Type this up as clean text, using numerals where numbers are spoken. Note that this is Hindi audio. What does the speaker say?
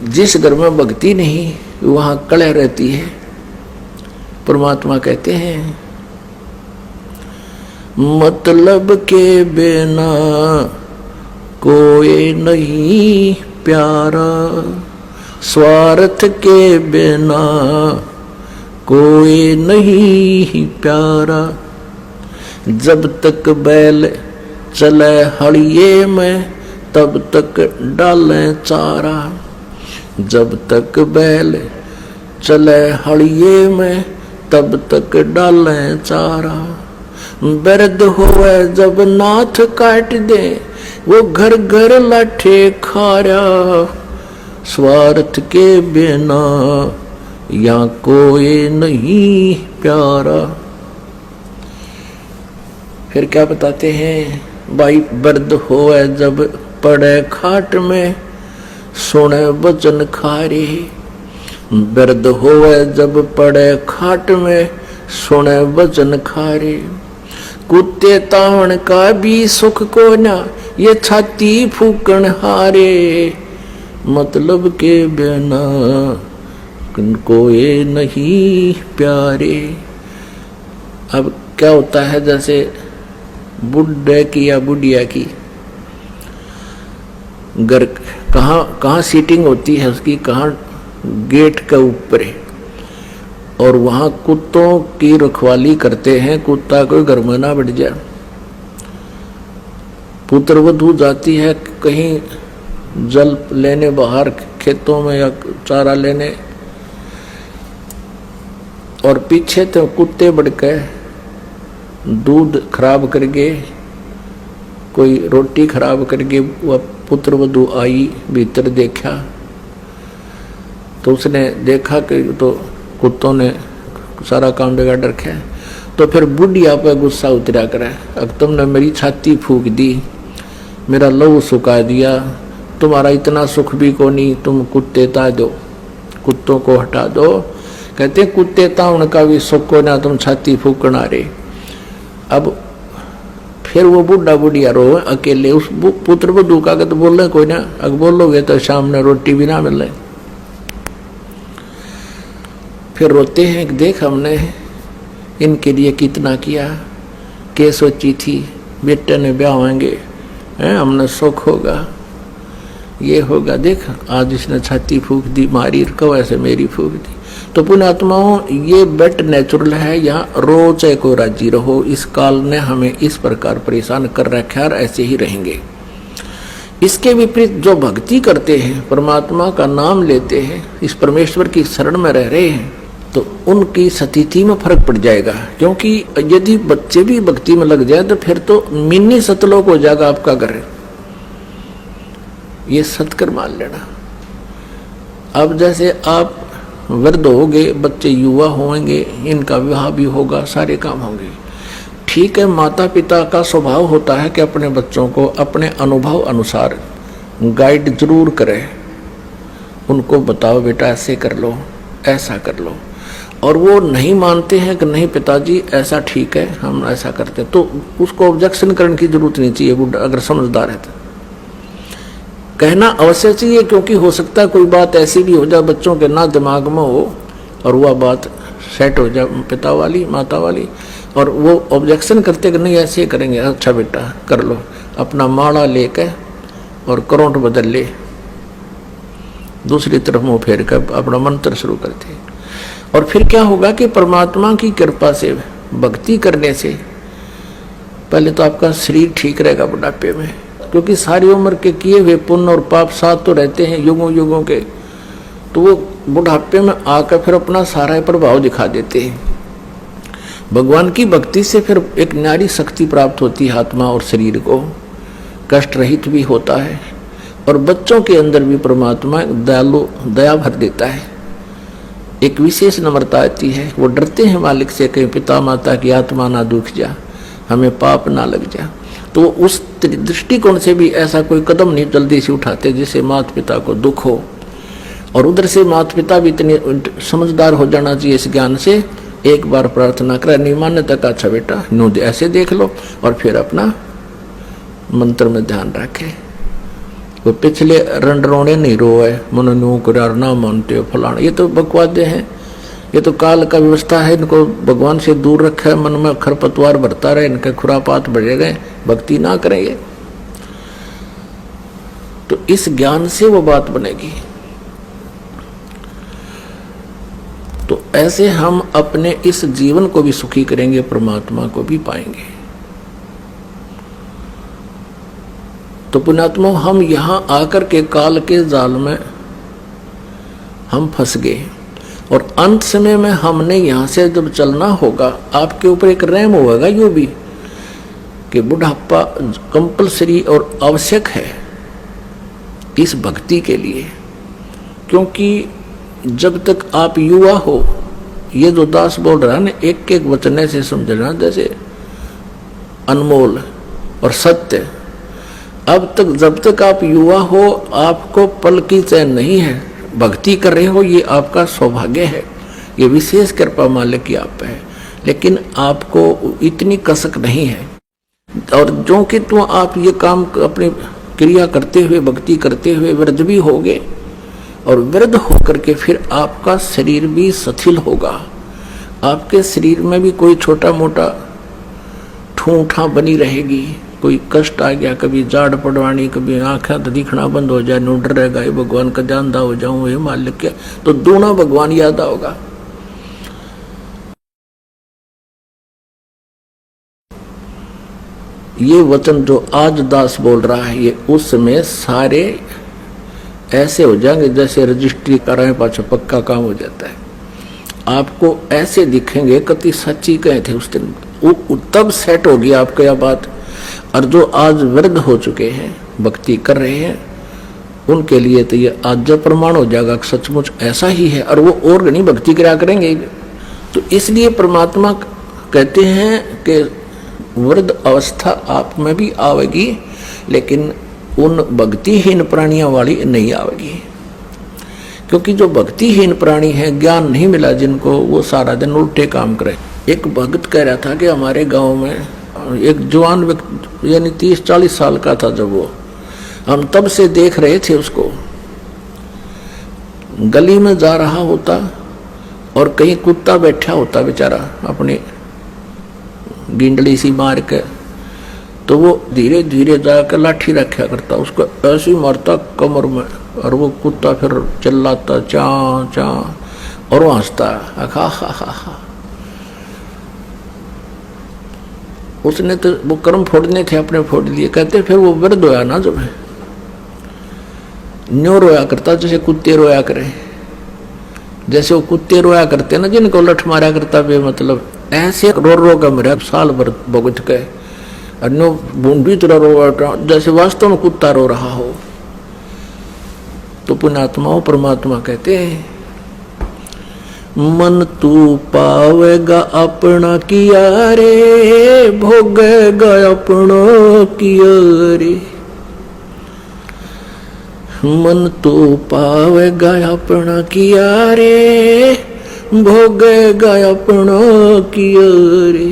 जिस घर में भक्ति नहीं वहां कलह रहती है। परमात्मा कहते हैं मतलब के बिना कोई नहीं प्यारा, स्वार्थ के बिना कोई नहीं प्यारा। जब तक बैल चले हड़िए में तब तक डालें चारा। जब तक बैल चले हड़िए में तब तक डालें चारा। दर्द होवे जब नाथ काट दे वो घर घर लाठे खारा। स्वार्थ के बिना या कोई नहीं प्यारा। फिर क्या बताते हैं भाई, दर्द होवे जब पड़े खाट में सुने वचन खारे। दर्द होवे जब पड़े खाट में सुने वचन खारे। कुत्ते तावण का भी सुख को ना ये छाती फूकण हारे। मतलब के बिना कोई नहीं प्यारे। अब क्या होता है, जैसे बुढ़े की या बुढ़िया की घर कहाँ सीटिंग होती है उसकी, कहाँ गेट के ऊपर है, और वहां कुत्तों की रखवाली करते हैं, कुत्ता कोई घर में ना बढ़ जाए। पुत्र वधू जाती है कहीं जल लेने बाहर खेतों में या चारा लेने, और पीछे तो कुत्ते बढ़ के दूध खराब करके, कोई रोटी खराब करके, वह पुत्र वधू आई भीतर देखा तो उसने देखा कि तो कुत्तों ने सारा काम बिगाड़ रखा है। तो फिर बुढ़िया पे गुस्सा उतरा करे, अब तुमने मेरी छाती फूक दी, मेरा लहू सुखा दिया, तुम्हारा इतना सुख भी को नहीं, तुम कुत्ते ता दो, कुत्तों को हटा दो। कहते कुत्ते ता उनका भी सुख को ना, तुम छाती फूकना रे। अब फिर वो बुढ़ा बुढ़िया रो अकेले, उस पुत्र वधू का तो बोल रहे कोई ना, अगर बोलोगे तो शाम में रोटी भी ना मिले। फिर रोते हैं कि देख हमने इनके लिए कितना किया, के सोची थी बेटे ने ब्याह होंगे, हमने सुख होगा, ये होगा, देख आज इसने छाती फूक दी, मारी कब ऐसे मेरी फूक दी। तो पुण्यात्माओं, ये बेट नेचुरल है, यहाँ रो चाहे को राजी रहो। इस काल ने हमें इस प्रकार परेशान कर रखा है और ऐसे ही रहेंगे। इसके विपरीत जो भक्ति करते हैं, परमात्मा का नाम लेते हैं, इस परमेश्वर की शरण में रह रहे हैं, तो उनकी स्थिति में फर्क पड़ जाएगा। क्योंकि यदि बच्चे भी भक्ति में लग जाए तो फिर तो मिनी सतलोक हो जाएगा आपका घर, ये सत्कर मान लेना। अब जैसे आप वृद्ध होंगे, बच्चे युवा होंगे, इनका विवाह भी होगा, सारे काम होंगे, ठीक है। माता पिता का स्वभाव होता है कि अपने बच्चों को अपने अनुभव अनुसार गाइड जरूर करें, उनको बताओ बेटा ऐसे कर लो, ऐसा कर लो, और वो नहीं मानते हैं कि नहीं पिताजी ऐसा ठीक है, हम ऐसा करते हैं, तो उसको ऑब्जेक्शन करने की जरूरत नहीं चाहिए। बुढ़ा अगर समझदार है तो कहना अवश्य चाहिए, क्योंकि हो सकता है कोई बात ऐसी भी हो जाए बच्चों के ना दिमाग में हो और वह बात सेट हो जाए पिता वाली माता वाली, और वो ऑब्जेक्शन करते कि नहीं ऐसे करेंगे, अच्छा बेटा कर लो, अपना माड़ा लेकर और करंट बदल ले, दूसरी तरफ मुंह फेर कर अपना मंत्र शुरू करते। और फिर क्या होगा कि परमात्मा की कृपा से भक्ति करने से पहले तो आपका शरीर ठीक रहेगा बुढ़ापे में, क्योंकि सारी उम्र के किए हुए पुण्य और पाप साथ तो रहते हैं युगों युगों के, तो वो बुढ़ापे में आकर फिर अपना सारा प्रभाव दिखा देते हैं। भगवान की भक्ति से फिर एक न्यारी शक्ति प्राप्त होती है, आत्मा और शरीर को कष्ट रहित भी होता है, और बच्चों के अंदर भी परमात्मा दयालु दया भर देता है, एक विशेष नम्रता आती है। वो डरते हैं मालिक से, कहीं पिता माता की आत्मा ना दुख जा, हमें पाप ना लग जा। तो उस दृष्टिकोण से भी ऐसा कोई कदम नहीं जल्दी से उठाते जिससे माता पिता को दुख हो, और उधर से माता पिता भी इतने समझदार हो जाना चाहिए इस ज्ञान से, एक बार प्रार्थना करें नहीं मानने तक, अच्छा बेटा नो ऐसे देख लो, और फिर अपना मंत्र में ध्यान रखें। वो पिछले रंडरोने नहीं रोए, मन न्यू करार ना मानते हो फलाना, ये तो बकवादे हैं, ये तो काल का व्यवस्था है। इनको भगवान से दूर रखा है, मन में खरपतवार भरता रहे, इनके खुरापात बढ़े गए, भक्ति ना करेंगे तो इस ज्ञान से वो बात बनेगी। तो ऐसे हम अपने इस जीवन को भी सुखी करेंगे, परमात्मा को भी पाएंगे। तो पुण्यात्मा, हम यहां आकर के काल के जाल में हम फंस गए और अंत समय में हमने यहां से जब चलना होगा, आपके ऊपर एक रहम होगा यूं भी कि बुढ़ापा कंपलसरी और आवश्यक है इस भक्ति के लिए। क्योंकि जब तक आप युवा हो, ये जो दास बोल रहा है ना, एक एक वचन से समझना जैसे अनमोल और सत्य। अब तक जब तक आप युवा हो, आपको पल की चैन नहीं है, भक्ति कर रहे हो, ये आपका सौभाग्य है, ये विशेष कृपा मालिक की आप है। लेकिन आपको इतनी कसक नहीं है, और जो कि तो आप ये काम अपनी क्रिया करते हुए, भक्ति करते हुए वृद्ध भी होगे, और वृद्ध होकर के फिर आपका शरीर भी शिथिल होगा, आपके शरीर में भी कोई छोटा मोटा ठूठा बनी रहेगी, कोई कष्ट आ गया, कभी जाड़ पड़वानी, कभी आंखें दिखना बंद हो जाए, नूडर रहेगा, ये भगवान का जानदा हो जाऊं, ये मालिक क्या, तो दूना भगवान याद आओगा। ये वचन जो आज दास बोल रहा है, ये उसमें सारे ऐसे हो जाएंगे जैसे रजिस्ट्री कराए पाछा पक्का काम हो जाता है। आपको ऐसे दिखेंगे, कति सच्ची कहे थे उस दिन, तब सेट होगी आपको यह बात। और जो आज वृद्ध हो चुके हैं, भक्ति कर रहे हैं, उनके लिए तो ये आज जब प्रमाण हो जाएगा सचमुच ऐसा ही है, और वो और नहीं भक्ति करा करेंगे। तो इसलिए परमात्मा कहते हैं कि वृद्ध अवस्था आप में भी आवेगी, लेकिन उन भक्तिहीन प्राणियों वाली नहीं आवेगी। क्योंकि जो भक्तिहीन प्राणी है, ज्ञान नहीं मिला जिनको, वो सारा दिन उल्टे काम करे। एक भक्त कह रहा था कि हमारे गांव में एक जवान व्यक्ति, यानी 30-40 साल का था जब वो, हम तब से देख रहे थे उसको, गली में जा रहा होता और कहीं कुत्ता बैठा होता बेचारा अपनी गिंडली सी मार के, तो वो धीरे धीरे जाकर लाठी रखा करता, उसको ऐसे ही मारता कमर में, और वो कुत्ता फिर चिल्लाता चा चा और वो हंसता हा हा हा हा। उसने तो वो कर्म फोड़ने थे, अपने फोड़ लिए। कहते फिर वो वृद्ध होया ना, जब न्यो रोया करता जैसे कुत्ते रोया करे, जैसे वो कुत्ते रोया करते ना जिनको लठ मारा करता बे, मतलब ऐसे रो रो का मेरा साल भर भुगत के, और नो बूंदी तरह रो जैसे वास्तव में कुत्ता रो रहा हो। तो पुण्यात्माओं, परमात्मा कहते हैं, मन तू पावेगा अपना किया रे, भोगेगा अपना किया रे। मन तू पावेगा अपना किया रे, भोगेगा अपना किया रे।